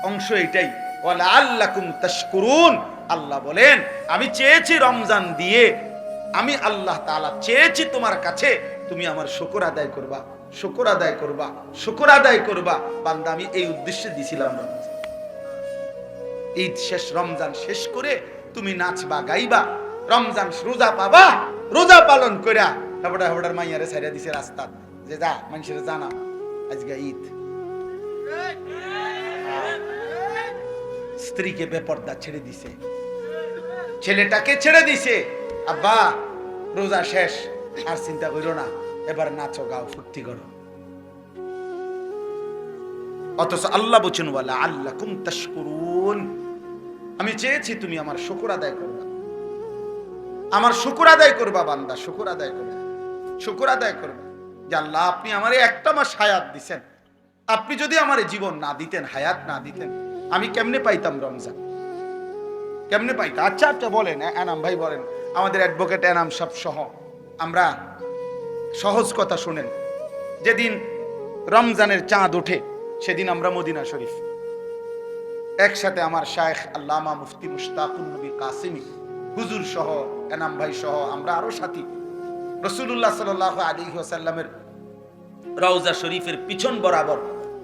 অংশ এটাই, ওয়ালা আল্লাকুম তাশকুরুন। আল্লাহ বলেন আমি চেয়েছি রমজান দিয়ে, আমি আল্লাহ তাআলা চেয়েছি তোমার কাছে তুমি আমার শুকর আদায় করবা, শুকর আদায় করবা, শুকর আদায় করবা। বান্দা আমি এই উদ্দেশ্যে দিছিলাম রমজান। ঈদ শেষ, রমজান শেষ করে তুমি নাচবা গাইবা, রমজান রোজা পাবা, রোজা পালন কইরা তারপরে হঠাৎ মাইয়ারে ছাইরা দিছে রাস্তা, যে যা মানুষের জানা আজকে ঈদ। স্ত্রীকে বেপর্দা ছেড়ে দিছে, ছেলেটাকে ছেড়ে দিছে, আব্বা রোজা শেষ, আর চিন্তা করো না, এবার নাচো গাও ফুর্তি করো। অথচ আল্লাহ বলেন ওয়ালা আল্লাকুম তাশকুরুন, আমি চেয়েছি তুমি আমার শুকর আদায় করবা, আমার শুকর আদায় করবা বান্দা, শুকর আদায় করবা, শুকর আদায় করবা। যে আল্লাহ আপনি আমারে একটা মাস হায়াত দিছেন, আপনি যদি আমার জীবন না দিতেন, হায়াত না দিতেন, আমি কেমনে পাইতাম রমজান, কেমনে পাইতাম? আচ্ছা আচ্ছা বলেন এনাম ভাই, বলেন আমাদের অ্যাডভোকেট এনাম সব সহ আমরা সহজ কথা শুনেন। যেদিন রমজানের চাঁদ ওঠে সেদিন আমরা মদিনা শরীফ একসাথে আমার শায়েখ আল্লামা মুফতি মুশতাকুন নবী কাসিমি হুজুর সহ এনাম ভাই সহ আমরা আরো সাথী রাসূলুল্লাহ সাল্লাল্লাহু আলাইহি ওয়াসাল্লামের রওজা শরীফের পিছন বরাবর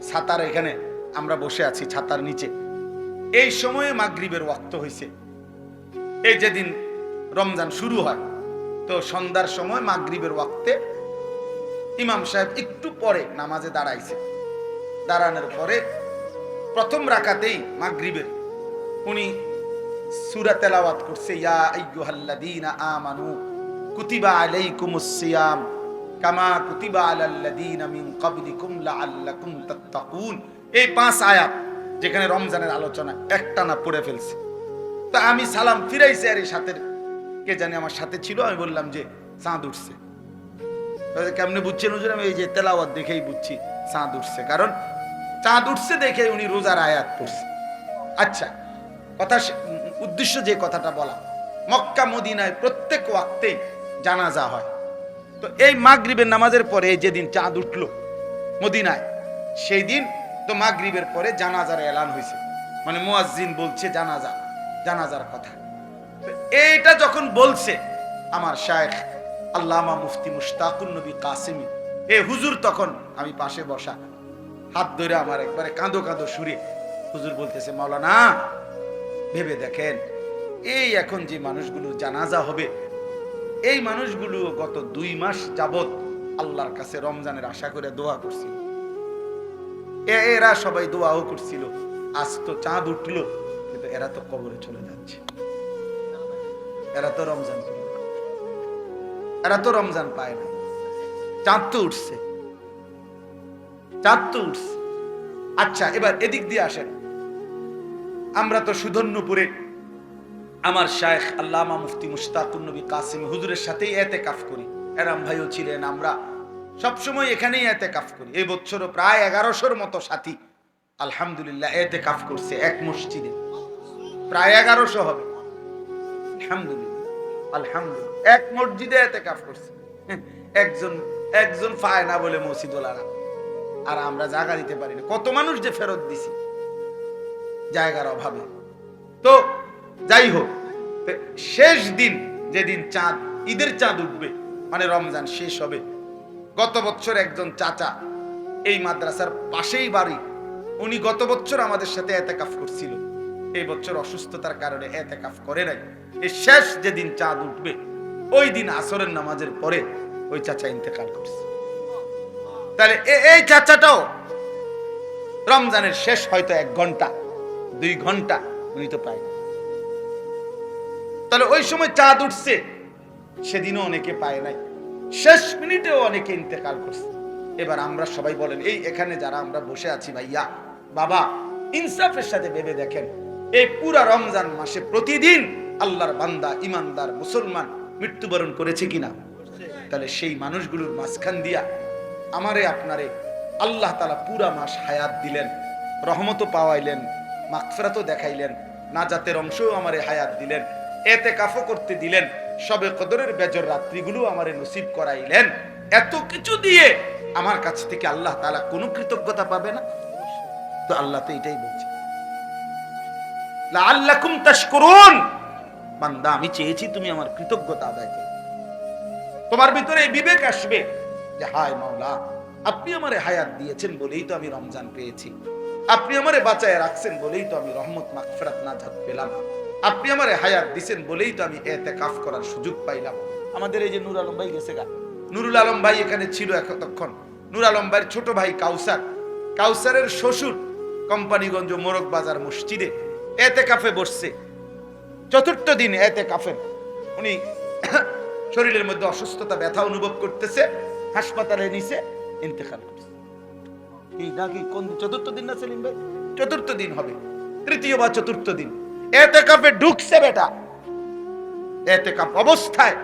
ছাতার এখানে আমরা বসে আছি, ছাতার নিচে। এই সময়ে মাগরিবের ওয়াক্ত হয়েছে। এই যেদিন রমজান শুরু হয় তো সন্ধ্যার সময় মাগরিবের ওয়াক্তে ইমাম সাহেব একটু পরে নামাজে দাঁড়াইছে। দাঁড়ানোর পরে প্রথম রাকাতেই মাগরিবের উনি সূরা তেলাওয়াত করছে, ইয়া আইয়ুহাল্লাযীনা আমানু কুতিবা আলাইকুমুস সিয়াম কামা কুতিবা আলাল্লাযীনা মিন ক্বাবলিকুম লাআল্লাকুম তাত্তাকুন। এই 5 আয়াত যেখানে রমজানের আলোচনা একটানা পড়ে ফেলছে। তা আমি সালাম ফিরাইছি, আর এই সাথে কে জানি আমার সাথে ছিল, আমি বললাম যে চাঁদ উঠছে। কেমনে বুঝছেন হুজুর? আমি এই যে তেলাওয়াত দেখেই বুঝছি চাঁদ উঠছে, কারণ চাঁদ উঠছে দেখে উনি রোজার আয়াত পড়ছে। আচ্ছা, কথা উদ্দেশ্য যে কথাটা বলা, মক্কা মদিনায় প্রত্যেক ওয়াক্তেই জানাজা হয়। তো এই মাগরিবের নামাজের পরে যেদিন চাঁদ উঠলো মদিনায়, সেই দিন তো মাগরিবের পরে জানাজার এলান হয়েছে, মানে মুয়াজ্জিন বলছে জানাজার কথা। এইটা যখন বলছে আমার শায়েখ আল্লামা মুফতি মুশতাকুন নবী কাসিমি এ হুজুর, তখন আমি পাশে বসা, হাত ধরে আমার একবারে কাঁদো কাঁদো সুরে হুজুর বলতেছে, মাওলানা ভেবে দেখেন, এই এখন যে মানুষগুলো জানাজা হবে, এই মানুষগুলো গত 2 মাস যাবত আল্লাহর কাছে রমজানের আশা করে দোয়া করছিল। এরা সবাই দোয়াও করছিল, আজ তো চাঁদ উঠলো, কিন্তু এরা তো কবরে চলে যাচ্ছে, এরা তো রমজান পেল না, এরা তো রমজান পায় না। চাঁদ তো উঠছে, চাঁদ তো উঠছে। আচ্ছা, এবার এদিক দিয়ে আসেন। আমরা তো সুধন্যপুরে আমার শায়েখ আল্লামা মুফতি মুশতাকুন নবী কাসিমি হুজুরের সাথেই ইতিকাফ করি, এরাম ভাইও ছিলেন, আমরা সবসময় এখানেই ইতিকাফ করি। এই বছরও প্রায় 1100-র মতো সাথী আলহামদুলিল্লাহ ইতিকাফ করছে এক মসজিদে, প্রায় 1100 হবে আলহামদুলিল্লাহ। আলহামদুলিল্লাহ এক মসজিদে ইতিকাফ করছে। একজন পায় না বলে মসজিদওয়ালারা, আর আমরা জায়গা দিতে পারি না। কত মানুষ যে ফেরত দিছি জায়গার অভাবে। তো যাই হোক, শেষ দিন যেদিন চাঁদ, ঈদের চাঁদ উঠবে, মানে রমজান শেষ হবে, গত বছর একজন চাচা এই মাদ্রাসার পাশেই বাড়ি, উনি গত বছর আমাদের সাথে ইতিকাফ করছিল, এই বছর অসুস্থতার কারণে ইতিকাফ করে নাই। এই শেষ যেদিন চাঁদ উঠবে ওই দিন আসরের নামাজের পরে ওই চাচা ইন্তেকাল করছে। তাহলে এই চাচাটাও রমজানের শেষ হয়তো 1 ঘন্টা 2 ঘন্টা উনি তো পায় না। তাহলে ওই সময় চাঁদ উঠছে, সেদিনও অনেকে পায় নাই, শেষ মিনিটেও অনেকে ইন্তেকাল করছে। এবার আমরা সবাই বলেন, এই এখানে যারা আমরা বসে আছি ভাইয়া বাবা, ইনসাফের সাথে ভেবে দেখেন, এই পুরা রমজান মাসে প্রতিদিন আল্লাহর বান্দা ইমানদার মুসলমান মৃত্যুবরণ করেছে কিনা? তাহলে সেই মানুষগুলোর মাঝখান দিয়া আমারে আপনারে আল্লাহ তাআলা পুরা মাস হায়াত দিলেন, রহমতও পাওয়াইলেন, মাগফিরাতও দেখাইলেন, নাজাতের অংশও আমারে হায়াত দিলেন, ইতিকাফও করতে দিলেন, শবে কদরের বেজর রাত্রিগুলো আমারে নসিব করাইলেন। এত কিছু দিয়ে আমার কাছ থেকে আল্লাহ তাআলা কোনো কৃতজ্ঞতা পাবে না? তো আল্লাহ তো এটাই বলছে, লাআল্লাকুম তাশকুরুন, বান্দা আমি চেয়েছি তুমি আমার কৃতজ্ঞতা আদায় করো। তোমার ভিতরে এই বিবেক আসবে যে হায় মাওলা, আপনি আমারে হায়াত দিয়েছেন বলেই তো আমি রমজান পেয়েছি, আপনি আমারে বাঁচায় রাখছেন বলেই তো আমি রহমত মাগফিরাত নাজাত পেলাম, আপনি আমারে হায়াত দিয়েছেন বলেই তো আমি ইতিকাফ করার সুযোগ পাইলাম। আমাদের এই যে নূর আলম ভাই গেছে গা, নুরুল আলম ভাই এখানে ছিল এতক্ষণ। নূর আলম ভাইয়ের ছোট ভাই কাউসার, কাউসারের শ্বশুর কোম্পানিগঞ্জ মোরগ বাজার মসজিদে ইতিকাফে বসছে। 4র্থ দিন ইতিকাফের উনি শরীরের মধ্যে অসুস্থতা ব্যথা অনুভব করতেছে, হাসপাতালে নিছে, ইন্তেকাল করছে। এই নাকি কোন 4র্থ দিন না সেলিম ভাই? 4র্থ দিন হবে, 3য় বা 4র্থ দিন ইতিকাফে ঢুকছে বেটা, ইতিকাফ অবস্থায়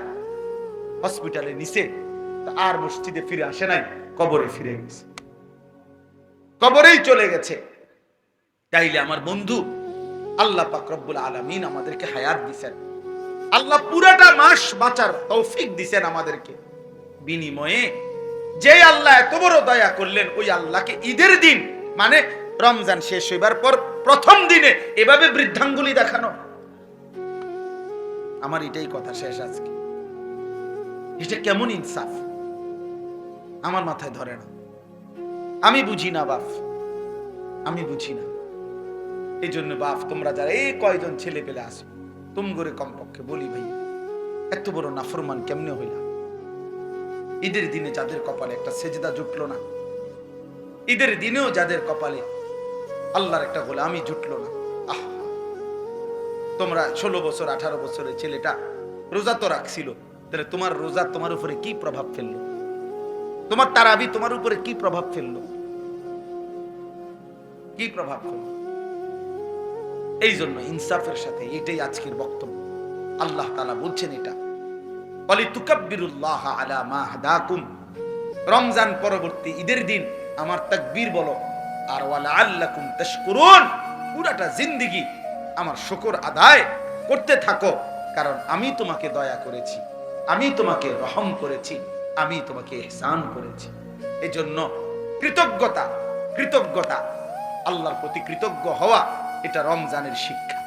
হসপিটালে নিছে, আর মসজিদে ফিরে আসে নাই, কবরে ফিরে গেছে, কবরেই চলে গেছে। তাইলে আমার বন্ধু, আল্লাহ পাক রব্বুল আলামিন আমাদেরকে হায়াত দিবেন, আল্লাহ পুরাটা মাস বাঁচার তৌফিক দিবেন আমাদেরকে। বিনিময়ে যে আল্লাহ এত বড় দয়া করলেন, ওই আল্লাহকে ঈদের দিন মানে রমজান শেষ হইবার পর প্রথম দিনে এভাবে বৃদ্ধাঙ্গুলি দেখানো, আমার এটাই কথা শেষ আজকে। এটা কেমন ইনসাফ আমার মাথায় ধরে না, আমি বুঝি না বাপ, আমি বুঝি না। এই জন্য বাপ, তোমরা যারা এই কয়জন ছেলে পেলে আসো, তুম করে কমপক্ষে বলি ভাই, এত বড় নাফরমান কেমনে হইলা? ঈদের দিনে যাদের কপালে একটা সেজদা জুটলো না, ঈদের দিনেও যাদের কপালে আল্লাহর একটা গোলামি জুটলো না, আহ, তোমরা 16 বছর 18 বছরের ছেলেটা রোজা তো রাখছিল, তাহলে তোমার রোজা তোমার উপরে কি প্রভাব ফেললো? তোমার তারাবি তোমার উপরে কি প্রভাব ফেললো? কি প্রভাব ফেললো? এই জন্য ইনসাফের সাথে এটাই আজকের বক্তব্য। আল্লাহ তাআলা বলছেন এটা, ওয়ালিতুকাব্বিরুল্লাহ আলা মা হাদাকুম, রমজান পরবর্তী ঈদের দিন আমার তাকবীর বলো, আর ওয়ালাআল্লাকুম তাশকুরুন, পুরাটা জিন্দেগি আমার শুকর আদায় করতে থাকো, কারণ আমি তোমাকে দয়া করেছি, আমি তোমাকে রহম করেছি, আমি তোমাকে ইহসান করেছি। এজন্য কৃতজ্ঞতা, কৃতজ্ঞতা, আল্লাহর প্রতি কৃতজ্ঞ হওয়া, এটা রমজানের শিক্ষা।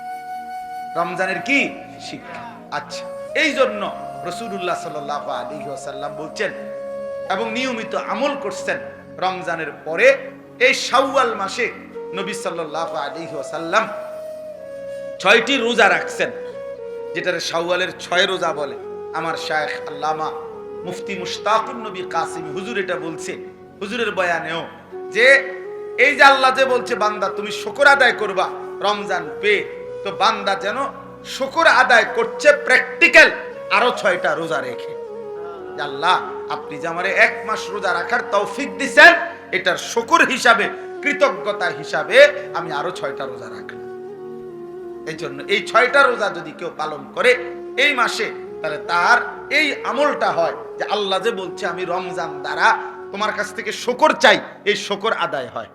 রমজানের কি শিক্ষা? আচ্ছা, এই জন্য রাসূলুল্লাহ সাল্লাল্লাহু আলাইহি ওয়াসাল্লাম বলছেন এবং নিয়মিত আমল করছেন, রমজানের পরে এই শাওয়াল মাসে নবী সাল্লাল্লাহু আলাইহি ওয়াসাল্লাম 6টি রোজা রাখছেন, যেটারে শাওয়ালের 6 রোজা বলে। আমার শায়েখ আল্লামা মুফতি মুশতাকুন নবী কাসিমি হুজুর এটা বলছে, হুজুরের বয়ানেও, যে এই যে আল্লাহ যে বলছে বান্দা তুমি শুকর আদায় করবা রমজান পেয়ে, তো বান্দা যেন শুকর আদায় করছে প্র্যাকটিক্যাল আরো 6টা রোজা রেখে। আল্লাহ, আপনি যে আমারে 1 মাস রোজা রাখার তৌফিক দিবেন, এটার শুকর হিসাবে, কৃতজ্ঞতা হিসাবে আমি আরো 6টা রোজা রাখলাম। এই জন্য এই 6টা রোজা যদি কেউ পালন করে এই মাসে, তাহলে তার এই আমলটা হয় যে আল্লাহ যে বলছে আমি রমজান দ্বারা তোমার কাছ থেকে শুকর চাই, এই শুকর আদায় হয়।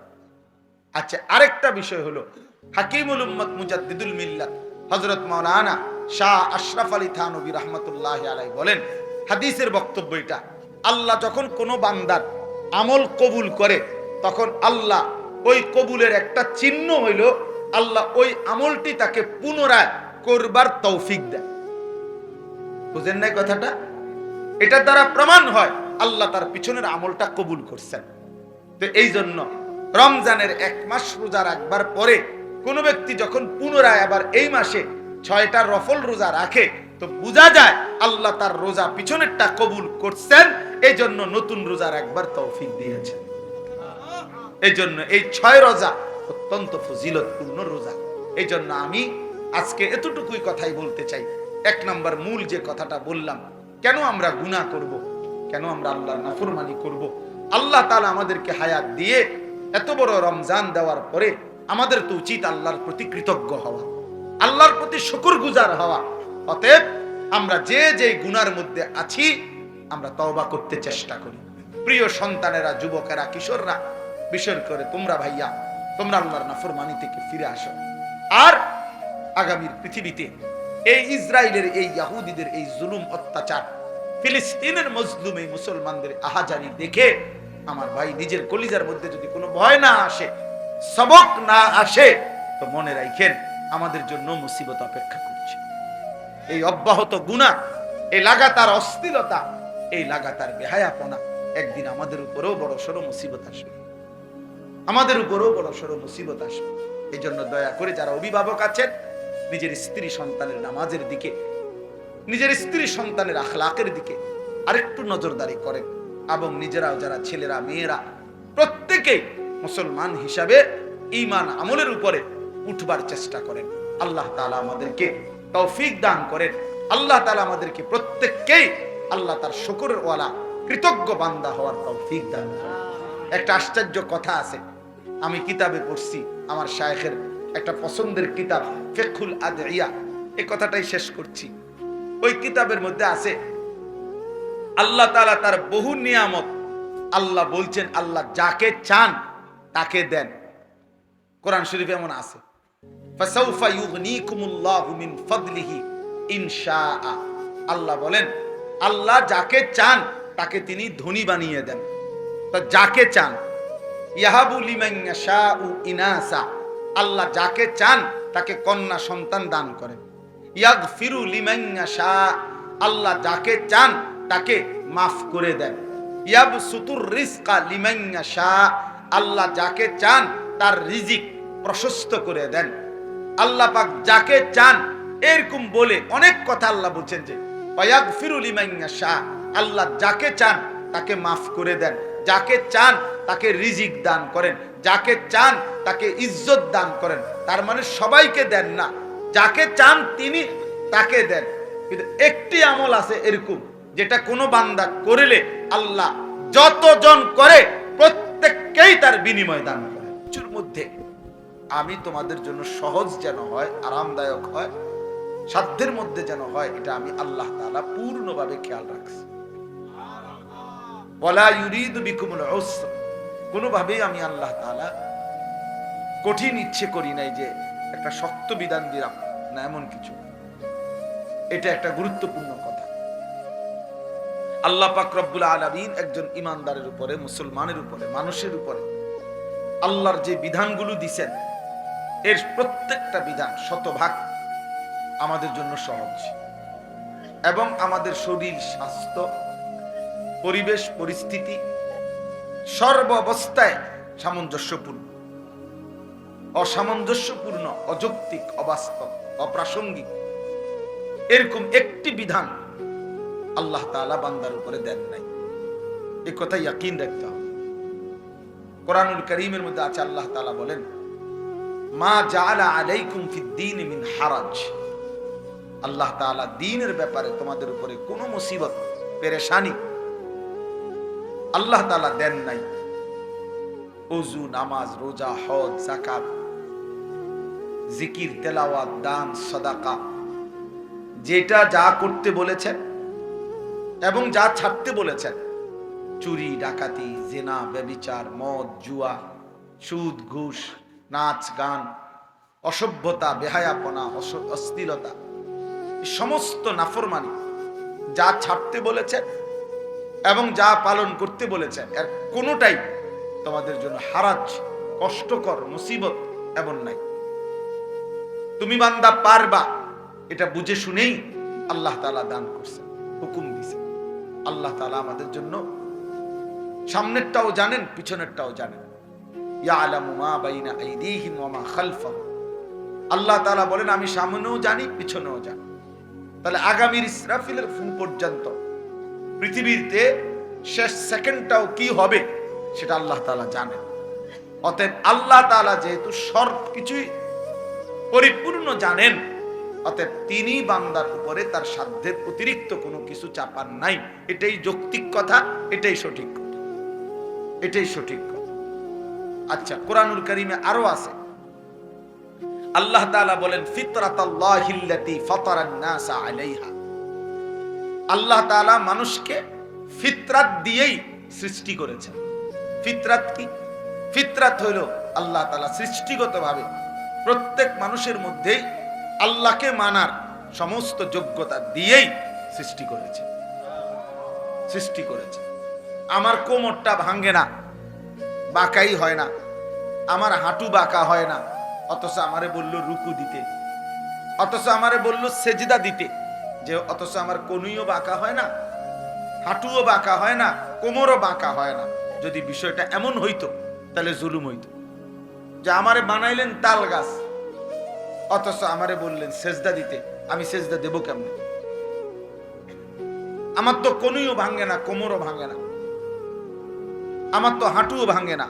আচ্ছা, আরেকটা বিষয় হলো, হাকিমুল উম্মত মুজাদ্দিদুল মিল্লাত হযরত মাওলানা শাহ আশরাফ আলী থানভী রাহমাতুল্লাহি আলাইহি বলেন, হাদিসের বক্তব্য এটা, আল্লাহ যখন কোনো বান্দার আমল কবুল করে, তখন আল্লাহ ওই কবুলের একটা চিহ্ন হইল, আল্লাহ ওই আমলটি তাকে পুনরায় করবার তৌফিক দেয়। বুঝেন নাই কথাটা? এটা দ্বারা প্রমাণ হয় আল্লাহ তার পিছনের আমলটা কবুল করছেন। তো এই জন্য রমজানের 1 মাস রোজা রাখবার পরে কোন ব্যক্তি যখন পুনরায় আবার এই মাসে 6টা রফল রোজা রাখে, তো বোঝা যায় আল্লাহ তার রোজা পিছনেরটা কবুল করছেন, এই জন্য নতুন রোজা রাখবার তৌফিক দিয়েছেন। এই জন্য এই 6 রোজা অত্যন্ত ফজিলতপূর্ণ রোজা। এই জন্য আমি আজকে এতটুকুই কথাই বলতে চাই। 1 নম্বর মূল যে কথাটা বললাম, কেন আমরা গুনাহ করব, কেন আমরা আল্লাহর নাফরমানি করব? আল্লাহ তাআলা আমাদেরকে হায়াত দিয়ে এত বড় রমজান দেওয়ার পরে আমাদের তো উচিত আল্লাহর প্রতি কৃতজ্ঞ হওয়া, আল্লাহর প্রতি শুকরগুজার হওয়া। অতএব আমরা যে যে গুনার মধ্যে আছি, আমরা তওবা করতে চেষ্টা করি। প্রিয় সন্তানেরা, যুবকেরা, কিশোররা, বিশেষ করে তোমরা ভাইয়া, তোমরা আল্লাহর নাফরমানি থেকে ফিরে আসো। আর আগামীর পৃথিবীতে এই ইসরায়েলের, এই ইহুদিদের এই জুলুম অত্যাচার, ফিলিস্তিনের মজলুম এই মুসলমানদের আহাজারি দেখে আমার ভাই নিজের কলিজার মধ্যে যদি কোনো ভয় না আসে, সবক না আসে, তো মনে রাখেন আমাদের জন্য মুসিবত অপেক্ষা করছে। এই অব্যাহত গুনাহ, এই লাগাতার অস্থিরতা, এই লাগাতার বেহায়াপনা একদিন আমাদের উপরেও বড় সড়ো মুসিবত আসবে, আমাদের উপরেও বড় সড়ো মুসিবত আসবে। এই জন্য দয়া করে যারা অভিভাবক আছেন, নিজের স্ত্রী সন্তানের নামাজের দিকে, নিজের স্ত্রী সন্তানের আখলাকের দিকে আরেকটু নজরদারি করেন, এবং নিজেরাও যারা ছেলেরা মেয়েরা প্রত্যেকেই মুসলমান হিসাবে ঈমান আমলের উপরে উঠবার চেষ্টা করেন। আল্লাহ তাআলা আমাদেরকে তৌফিক দান করেন। আল্লাহ তাআলা আমাদেরকে প্রত্যেককেই আল্লাহ তার শুকরের ওয়ালা কৃতজ্ঞ বান্দা হওয়ার তৌফিক দান করেন। একটা আশ্চর্য কথা আছে, আমি কিতাবে পড়ছি, আমার শায়েখের একটা পছন্দের কিতাব ফিকহুল আদইয়া, এই কথাটাই শেষ করছি। ওই কিতাবের মধ্যে আছে আল্লাহ তাআলা তার বহু নিয়ামত, আল্লাহ বলছেন আল্লাহ যাকে চান তাকে দেন। কোরআন শরীফে এমন আছে, ফাসাউফা ইউগনিকুমুল্লাহু মিন ফাদলিহি ইনশাআ। আল্লাহ বলেন আল্লাহ যাকে চান তাকে তিনি ধনী বানিয়ে দেন। তো যাকে চান, ইয়াহাবু লিমান ইয়াশাউ ইনাসা, আল্লাহ যাকে চান তাকে কন্যা সন্তান দান করেন। ইয়াগফিরু লিমান ইয়াশা, আল্লাহ যাকে চান তাকে মাফ করে দেন। ইয়াবসুতুর রিজকা লিমান ইয়াশা, আল্লাহ যাকে চান তার রিজিক প্রশস্ত করে দেন। আল্লাহ পাক যাকে চান, এরকম বলে অনেক কথা আল্লাহ বলছেন যে ওয়াগফিরু লিমান ইয়াশা, আল্লাহ যাকে চান তাকে মাফ করে দেন, যাকে চান তাকে রিজিক দান করেন, যাকে চান তাকে ইজ্জত দান করেন। তার মানে সবাইকে দেন না, যাকে চান তিনি তাকে দেন। কিন্তু একটি আমল আছে এরকম, যেটা কোনো বান্দা করলে আল্লাহ যতজন করে প্রত্যেককেই তার বিনিময় দান করে। কিছুর মধ্যে আমি তোমাদের জন্য সহজ যেন হয়, আরামদায়ক হয়, সাধ্যের মধ্যে যেন হয়, এটা আমি আল্লাহ তাআলা পূর্ণভাবে খেয়াল রাখছি। ওয়ালা ইউরিদু বিকুমুল উসর, কোনোভাবেই আমি আল্লাহ তাআলা কঠিন ইচ্ছে করি নাই যে একটা শক্ত বিধান দিলাম না, এমন কিছু। এটা একটা গুরুত্বপূর্ণ কথা। আল্লাহ পাক রব্বুল আলামিন একজন ইমানদারের উপরে, মুসলমানের উপরে, মানুষের উপরে আল্লাহর যে বিধানগুলো দিছেন, এর প্রত্যেকটা বিধান শতভাগ আমাদের জন্য সহজ এবং আমাদের শরীর, স্বাস্থ্য, পরিবেশ, পরিস্থিতি সর্ব অবস্থায় সামঞ্জস্যপূর্ণ। অসামঞ্জস্যপূর্ণ, অযৌক্তিক, অবাস্তব, অপ্রাসঙ্গিক এরকম একটি বিধান আল্লাহ তাআলা বান্দার উপরে দেন নাই। এই কথা ইয়াকিন রাখতে হবে। কোরআনুল কারীমের মধ্যে আছে, আল্লাহ তাআলা বলেন মা জাআলা আলাইকুম ফিদ-দীন মিন হারাজ, আল্লাহ তাআলা দ্বীনের ব্যাপারে তোমাদের উপরে কোনো মুসিবত, পেরেশানি আল্লাহ তাআলা দেন নাই। ওযু, নামাজ, রোজা, হজ, যাকাত, জিকির, তেলাওয়াত, দান, সাদাকা, যেটা যা করতে বলেছেন এবং যা ছাড়তে বলেছেন, চুরি, ডাকাতি, জিনা, ব্যভিচার, মদ, জুয়া, সুদ, ঘুষ, নাচ, গান, অসভ্যতা, বেহায়াপনা, অশ্লীলতা, সমস্ত নাফরমানি যা ছাড়তে বলেছেন এবং যা পালন করতে বলেছেন, এর কোনোটাই তোমাদের জন্য হারাজ, কষ্টকর, মুসিবত এমন নাই। তুমি বান্দা পারবা, এটা বুঝে শুনেই আল্লাহ তাআলা দান করছেন, হুকুম দিয়েছেন। আল্লাহ তাআলা আমাদের জন্য সামনেরটাও জানেন, পিছনেরটাও জানেন। ইয়ালামু মা বাইনা আইদিহিম ওয়া মা খালফাহুম, আল্লাহ তাআলা বলেন আমি সামনেও জানি, পিছনেও জানি। তাহলে আগামীর ইসরাফিলের ফুল পর্যন্ত পৃথিবীতে শেষ সেকেন্ডটাও কি হবে সেটা আল্লাহ তাআলা জানেন। অতএব আল্লাহ তাআলা যেহেতু সব কিছুই পরিপূর্ণ জানেন, অতএব তিনি বান্দার উপরে তার সাধ্যের অতিরিক্ত কোনো কিছু চাপান নাই। এটাই যৌক্তিক কথা, এটাই সঠিক কথা, এটাই সঠিক কথা। আচ্ছা, কোরআনুল কারীমে আরো আছে, আল্লাহ তাআলা বলেন ফিতরাতাল্লাহিল্লাতী ফাতারান নাসা আলাইহা, আল্লাহ তাআলা মানুষকে ফিতরাত দিয়েই সৃষ্টি করেছেন। ফিতরাত কি? ফিতরাত হলো আল্লাহ তাআলা সৃষ্টিগতভাবে প্রত্যেক মানুষের মধ্যেই আল্লাহকে মানার সমস্ত যোগ্যতা দিয়েই সৃষ্টি করেছে, সৃষ্টি করেছে। আমার কোমরটা ভাঙে না, বাঁকাই হয় না, আমার হাঁটু বাঁকা হয় না, অথচ আমারে বলল রুকু দিতে, অথচ আমারে বলল সেজদা দিতে, যে অথচ আমার কনুইও বাঁকা হয় না, হাঁটুও বাঁকা হয় না, কোমরও বাঁকা হয় না। যদি বিষয়টা এমন হইতো তাহলে জুলুম হইতো, যে আমারে বানাইলেন তাল গাছ, অথচ আমারে বললেন সেজদা দিতে, আমি সেজদা দেব কেমনে? আমার তো কনুইও ভাঙে না, কোমরও ভাঙে না, আমার তো হাঁটুও ভাঙে না,